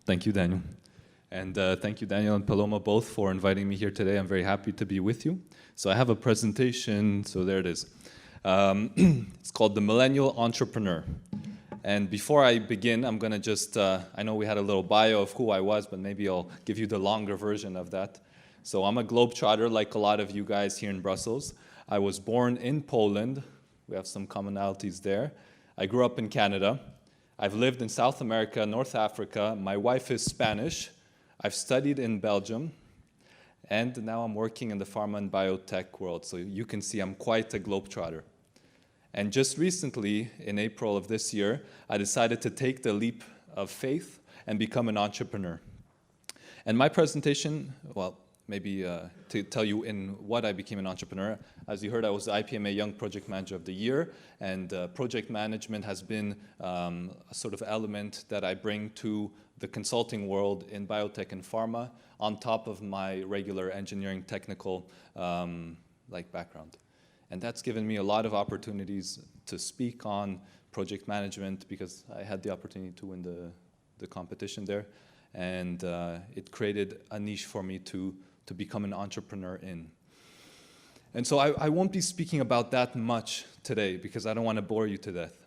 Thank you, Daniel. And thank you, Daniel and Paloma, both for inviting me here today. I'm very happy to be with you. So I have a presentation, so there it is. It's called The Millennial Entrepreneur. And before I begin, I'm going to just, I know we had a little bio of who I was, but maybe I'll give you the longer version of that. So I'm a globetrotter, like a lot of you guys here in Brussels. I was born in Poland. We have some commonalities there. I grew up in Canada. I've lived in South America, North Africa. My wife is Spanish. I've studied in Belgium. And now I'm working in the pharma and biotech world. So you can see I'm quite a globetrotter. And just recently, in April of this year, I decided to take the leap of faith and become an entrepreneur. And my presentation, well, maybe to tell you in what I became an entrepreneur. As you heard, I was the IPMA Young Project Manager of the Year, and project management has been a sort of element that I bring to the consulting world in biotech and pharma on top of my regular engineering technical background. And that's given me a lot of opportunities to speak on project management because I had the opportunity to win the competition there. And it created a niche for me to become an entrepreneur in. And so I won't be speaking about that much today because I don't want to bore you to death.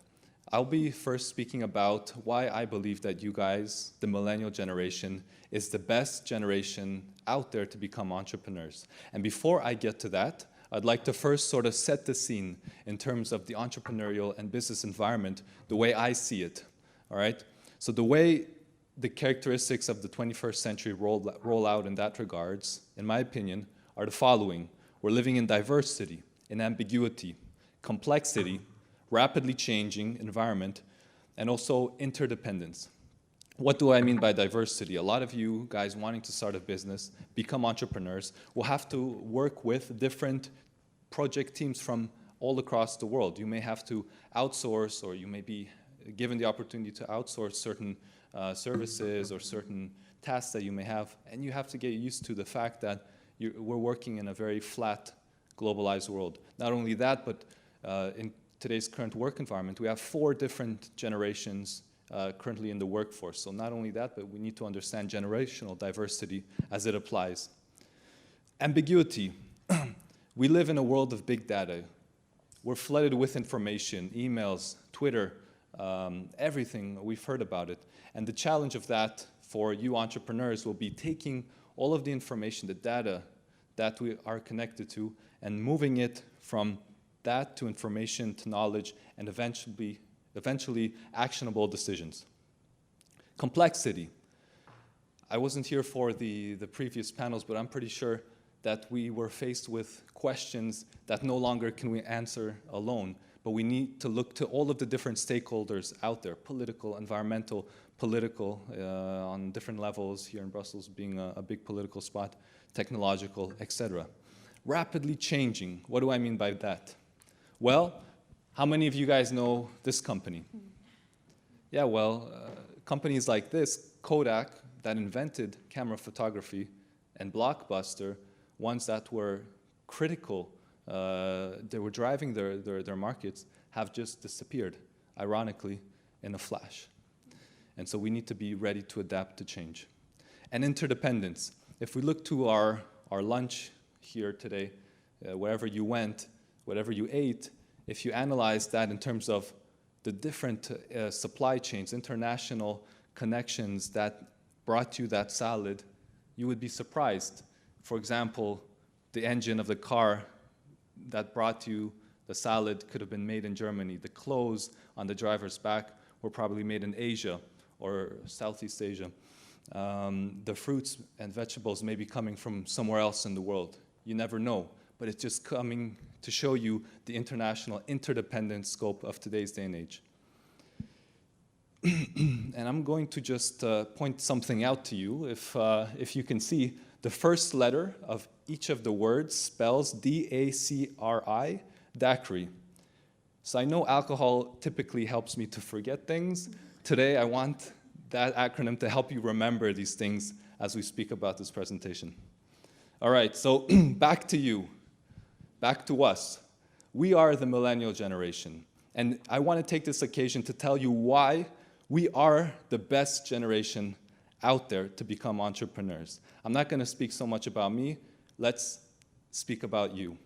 I'll be first speaking about why I believe that you guys, the millennial generation, is the best generation out there to become entrepreneurs. And before I get to that, I'd like to first sort of set the scene in terms of the entrepreneurial and business environment, the way I see it, all right? So the way the characteristics of the 21st century roll out in that regards, in my opinion, are the following. We're living in diversity, in ambiguity, complexity, rapidly changing environment, and also interdependence. What do I mean by diversity? A lot of you guys wanting to start a business, become entrepreneurs, will have to work with different project teams from all across the world. You may have to outsource, or you may be given the opportunity to outsource certain services or certain tasks that you may have, and you have to get used to the fact that we're working in a very flat, globalized world. Not only that, but in today's current work environment, we have 4 different generations currently in the workforce. So not only that, but we need to understand generational diversity as it applies. Ambiguity. We live in a world of big data. We're flooded with information, emails, Twitter, everything. We've heard about it. And the challenge of that for you entrepreneurs will be taking all of the information, the data that we are connected to, and moving it from that to information, to knowledge, and eventually actionable decisions. Complexity. I wasn't here for the previous panels, but I'm pretty sure that we were faced with questions that no longer can we answer alone, but we need to look to all of the different stakeholders out there, political, environmental, political, on different levels, here in Brussels being a big political spot, technological, etc. Rapidly changing. What do I mean by that? Well, how many of you guys know this company? Yeah, well, companies like this, Kodak, that invented camera photography, and Blockbuster, ones that were critical, they were driving their markets, have just disappeared, ironically, in a flash. And so we need to be ready to adapt to change. And interdependence. If we look to our lunch here today, wherever you went, whatever you ate, if you analyze that in terms of the different supply chains, international connections that brought you that salad, you would be surprised. For example, the engine of the car that brought you the salad could have been made in Germany. The clothes on the driver's back were probably made in Asia or Southeast Asia. The fruits and vegetables may be coming from somewhere else in the world. You never know, but it's just coming to show you the international interdependent scope of today's day and age. And I'm going to just point something out to you. If you can see, the first letter of each of the words spells D-A-C-R-I, daiquiri. So I know alcohol typically helps me to forget things. Today I want that acronym to help you remember these things as we speak about this presentation. All right, so back to you, back to us. We are the millennial generation. And I want to take this occasion to tell you why we are the best generation out there to become entrepreneurs. I'm not going to speak so much about me. Let's speak about you.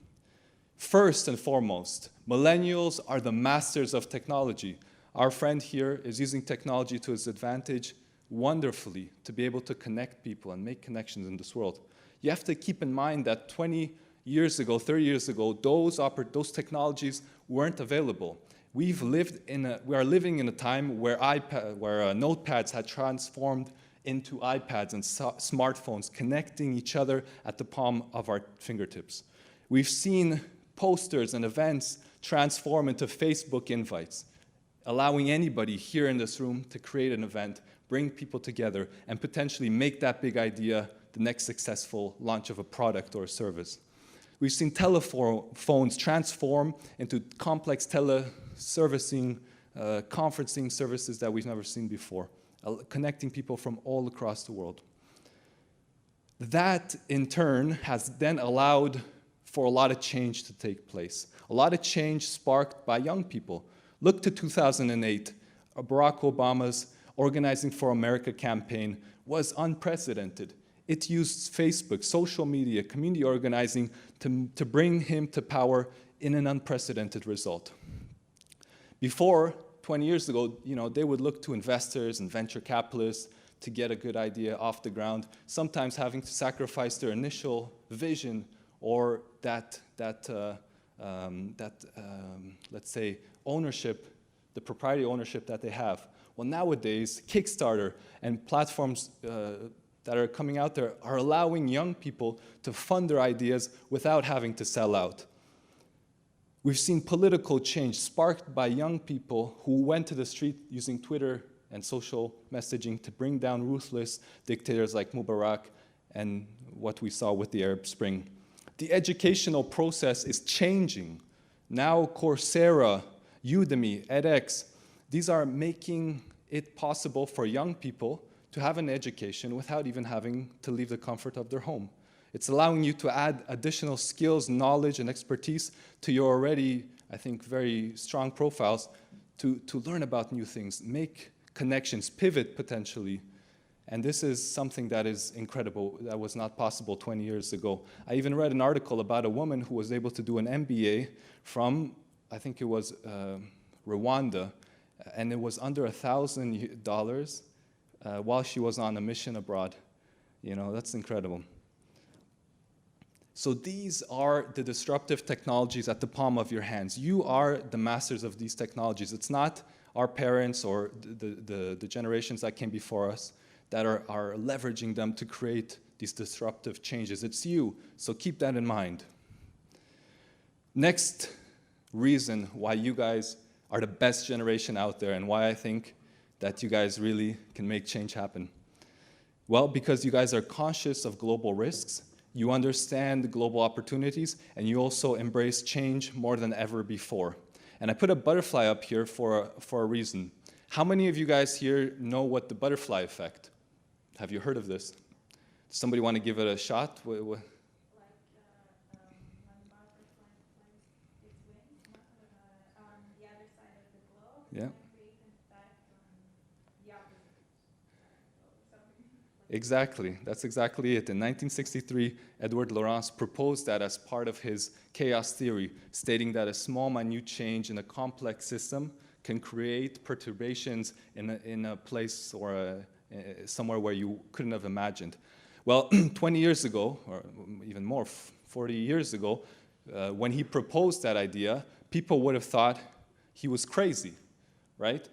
First and foremost, millennials are the masters of technology. Our friend here is using technology to his advantage wonderfully to be able to connect people and make connections in this world. You have to keep in mind that 20 years ago, 30 years ago, those technologies weren't available. We are living in a time where notepads had transformed into iPads and smartphones, connecting each other at the palm of our fingertips. We've seen posters and events transform into Facebook invites, allowing anybody here in this room to create an event, bring people together, and potentially make that big idea the next successful launch of a product or a service. We've seen telephones transform into complex teleservicing, conferencing services that we've never seen before, connecting people from all across the world. That, in turn, has then allowed for a lot of change to take place, a lot of change sparked by young people. Look to 2008, Barack Obama's Organizing for America campaign was unprecedented. It used Facebook, social media, community organizing to bring him to power in an unprecedented result. Before, 20 years ago, they would look to investors and venture capitalists to get a good idea off the ground, sometimes having to sacrifice their initial vision or let's say, ownership, the proprietary ownership that they have. Well, nowadays, Kickstarter and platforms that are coming out there are allowing young people to fund their ideas without having to sell out. We've seen political change sparked by young people who went to the street using Twitter and social messaging to bring down ruthless dictators like Mubarak and what we saw with the Arab Spring. The educational process is changing. Now Coursera, Udemy, edX, these are making it possible for young people to have an education without even having to leave the comfort of their home. It's allowing you to add additional skills, knowledge, and expertise to your already, I think, very strong profiles to learn about new things, make connections, pivot potentially. And this is something that is incredible, that was not possible 20 years ago. I even read an article about a woman who was able to do an MBA from, I think it was Rwanda, and it was under $1,000 while she was on a mission abroad. That's incredible. So these are the disruptive technologies at the palm of your hands. You are the masters of these technologies. It's not our parents or the generations that came before us that are leveraging them to create these disruptive changes. It's you, so keep that in mind. Next reason why you guys are the best generation out there and why I think that you guys really can make change happen. Well, because you guys are conscious of global risks, you understand global opportunities, and you also embrace change more than ever before. And I put a butterfly up here for a reason. How many of you guys here know what the butterfly effect? Have you heard of this? Does somebody want to give it a shot? Like when butterfly flies its wings on the other side of the globe, Yeah. and create an effect on the opposite side. Exactly. That's exactly it. In 1963, Edward Lorenz proposed that as part of his chaos theory, stating that a small, minute change in a complex system can create perturbations in a place or somewhere where you couldn't have imagined. Well, 20 years ago, or even more, 40 years ago, when he proposed that idea, people would have thought he was crazy, right?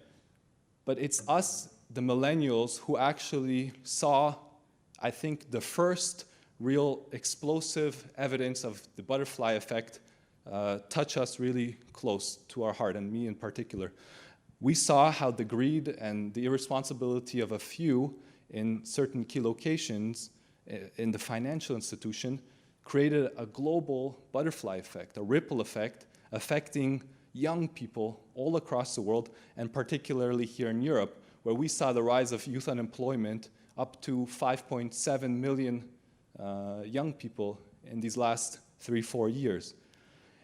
But it's us, the millennials, who actually saw, I think, the first real explosive evidence of the butterfly effect touch us really close to our heart, and me in particular. We saw how the greed and the irresponsibility of a few in certain key locations in the financial institution created a global butterfly effect, a ripple effect, affecting young people all across the world, and particularly here in Europe, where we saw the rise of youth unemployment up to 5.7 million young people in these last 3-4 years.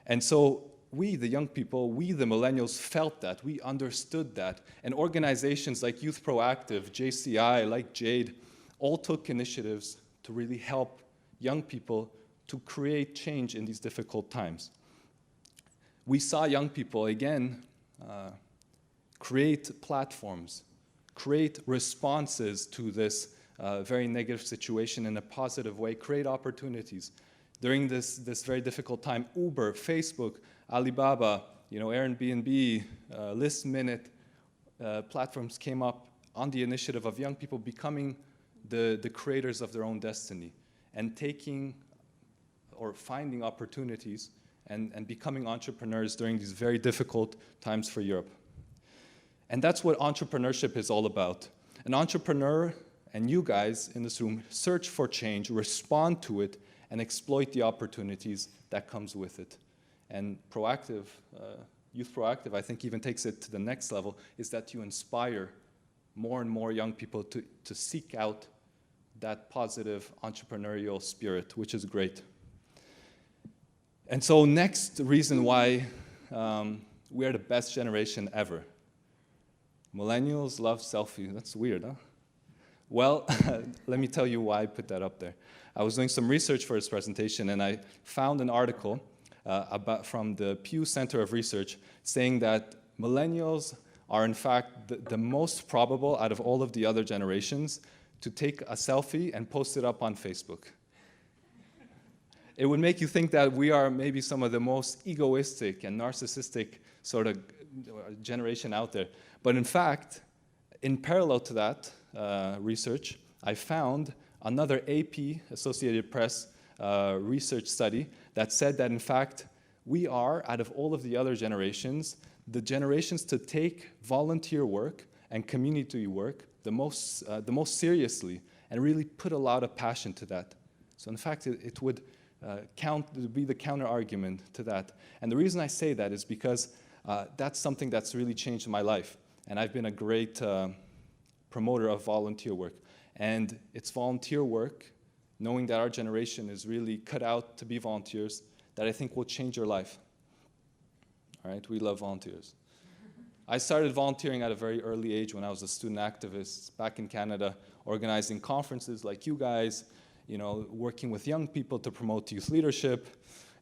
And so we, the young people, we, the millennials, felt that, we understood that. And organizations like YouthProaktiv, JCI, like JADE, all took initiatives to really help young people to create change in these difficult times. We saw young people, again, create platforms, create responses to this very negative situation in a positive way, create opportunities. During this very difficult time, Uber, Facebook, Alibaba, Airbnb, Last Minute platforms came up on the initiative of young people becoming the creators of their own destiny and taking or finding opportunities and becoming entrepreneurs during these very difficult times for Europe. And that's what entrepreneurship is all about. An entrepreneur, and you guys in this room, search for change, respond to it, and exploit the opportunities that comes with it. And proactive, YouthProaktiv, I think even takes it to the next level, is that you inspire more and more young people to seek out that positive entrepreneurial spirit, which is great. And so next reason why we are the best generation ever. Millennials love selfies. That's weird, huh? Well, let me tell you why I put that up there. I was doing some research for this presentation, and I found an article from the Pew Center of Research saying that millennials are in fact the most probable out of all of the other generations to take a selfie and post it up on Facebook. It would make you think that we are maybe some of the most egoistic and narcissistic sort of generation out there. But in fact, in parallel to that research, I found another AP, Associated Press, research study that said that in fact, we are, out of all of the other generations, the generations to take volunteer work and community work the most seriously and really put a lot of passion to that. So in fact, it would be the counter-argument to that. And the reason I say that is because that's something that's really changed my life. And I've been a great promoter of volunteer work. And it's volunteer work, knowing that our generation is really cut out to be volunteers, that I think will change your life. All right, we love volunteers. I started volunteering at a very early age when I was a student activist back in Canada, organizing conferences like you guys, working with young people to promote youth leadership.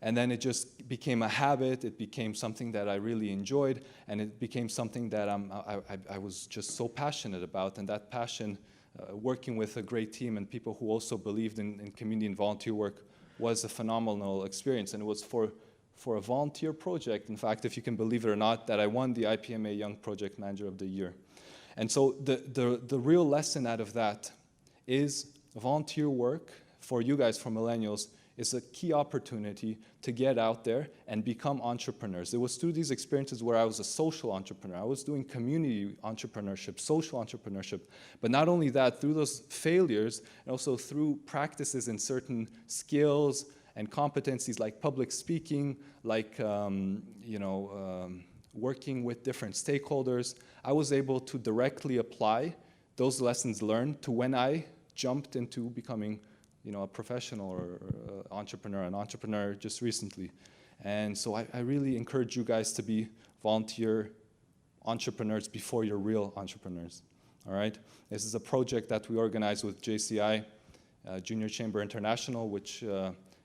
And then it just became a habit. It became something that I really enjoyed, and it became something that I was just so passionate about. And that passion, working with a great team and people who also believed in community and volunteer work, was a phenomenal experience. And it was for a volunteer project, in fact, if you can believe it or not, that I won the IPMA Young Project Manager of the Year. And so the real lesson out of that is volunteer work for you guys, for millennials, is a key opportunity to get out there and become entrepreneurs. It was through these experiences where I was a social entrepreneur. I was doing community entrepreneurship, social entrepreneurship. But not only that, through those failures, and also through practices in certain skills and competencies like public speaking, like working with different stakeholders, I was able to directly apply those lessons learned to when I jumped into becoming a professional or an entrepreneur just recently. And so I really encourage you guys to be volunteer entrepreneurs before you're real entrepreneurs, all right? This is a project that we organize with JCI, Junior Chamber International, which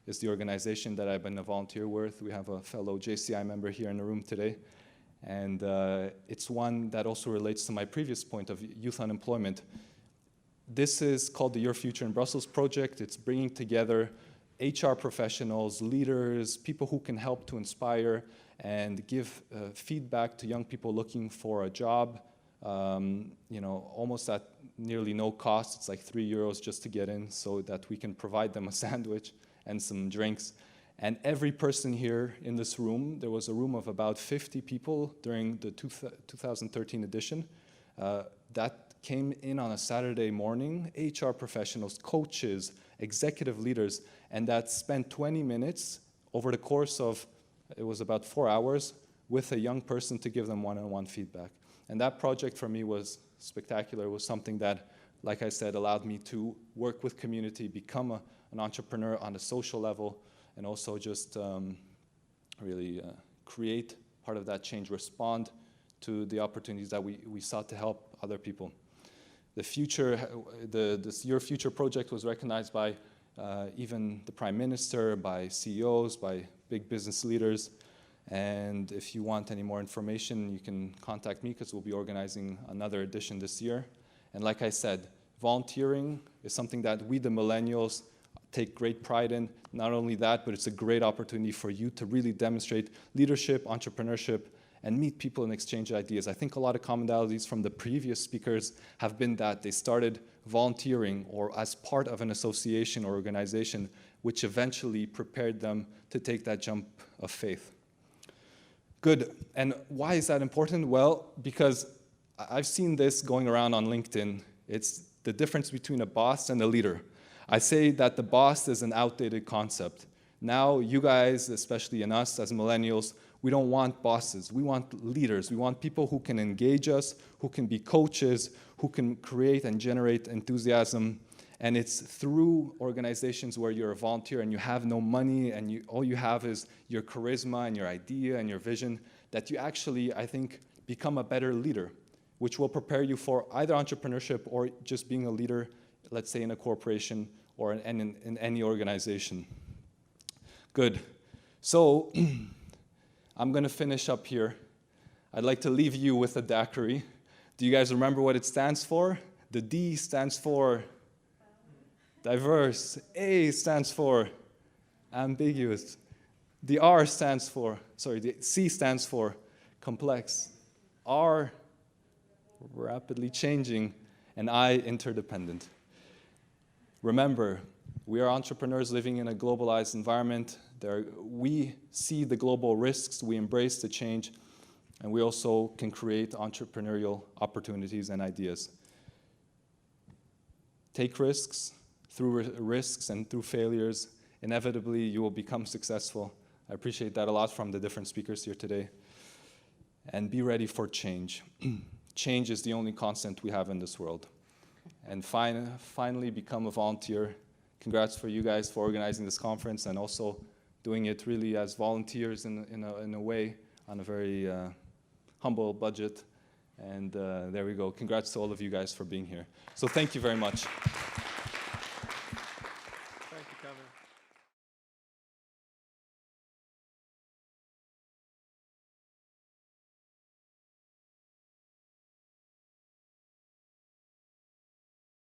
is the organization that I've been a volunteer with. We have a fellow JCI member here in the room today. And it's one that also relates to my previous point of youth unemployment. This is called the Your Future in Brussels project. It's bringing together HR professionals, leaders, people who can help to inspire and give feedback to young people looking for a job, almost at nearly no cost. It's like €3 just to get in so that we can provide them a sandwich and some drinks. And every person here in this room, there was a room of about 50 people during the 2013 edition, that came in on a Saturday morning, HR professionals, coaches, executive leaders, and that spent 20 minutes over the course of, it was about 4 hours, with a young person to give them one-on-one feedback. And that project for me was spectacular. It was something that, like I said, allowed me to work with community, become an entrepreneur on a social level, and also just really create part of that change, respond to the opportunities that we sought to help other people. The future, this Your Future project was recognized by even the Prime Minister, by CEOs, by big business leaders. And if you want any more information, you can contact me because we'll be organizing another edition this year. And like I said, volunteering is something that we, the millennials, take great pride in. Not only that, but it's a great opportunity for you to really demonstrate leadership, entrepreneurship, and meet people and exchange ideas. I think a lot of commonalities from the previous speakers have been that they started volunteering or as part of an association or organization, which eventually prepared them to take that jump of faith. Good. And why is that important? Well, because I've seen this going around on LinkedIn. It's the difference between a boss and a leader. I say that the boss is an outdated concept. Now, you guys, especially in us as millennials, we don't want bosses. We want leaders. We want people who can engage us, who can be coaches, who can create and generate enthusiasm. And it's through organizations where you're a volunteer and you have no money and all you have is your charisma and your idea and your vision that you actually, I think, become a better leader, which will prepare you for either entrepreneurship or just being a leader, let's say in a corporation or in any organization. Good. So I'm going to finish up here. I'd like to leave you with a daiquiri. Do you guys remember what it stands for? The D stands for diverse. A stands for ambiguous. The R stands for, the C stands for complex. R, rapidly changing, and I, interdependent. Remember, we are entrepreneurs living in a globalized environment. We see the global risks, we embrace the change, and we also can create entrepreneurial opportunities and ideas. Take risks. Through risks and through failures, inevitably you will become successful. I appreciate that a lot from the different speakers here today. And be ready for change. Change is the only constant we have in this world. And finally, become a volunteer. Congrats for you guys for organizing this conference and also doing it really as volunteers in a way on a very humble budget. And there we go. Congrats to all of you guys for being here. So thank you very much.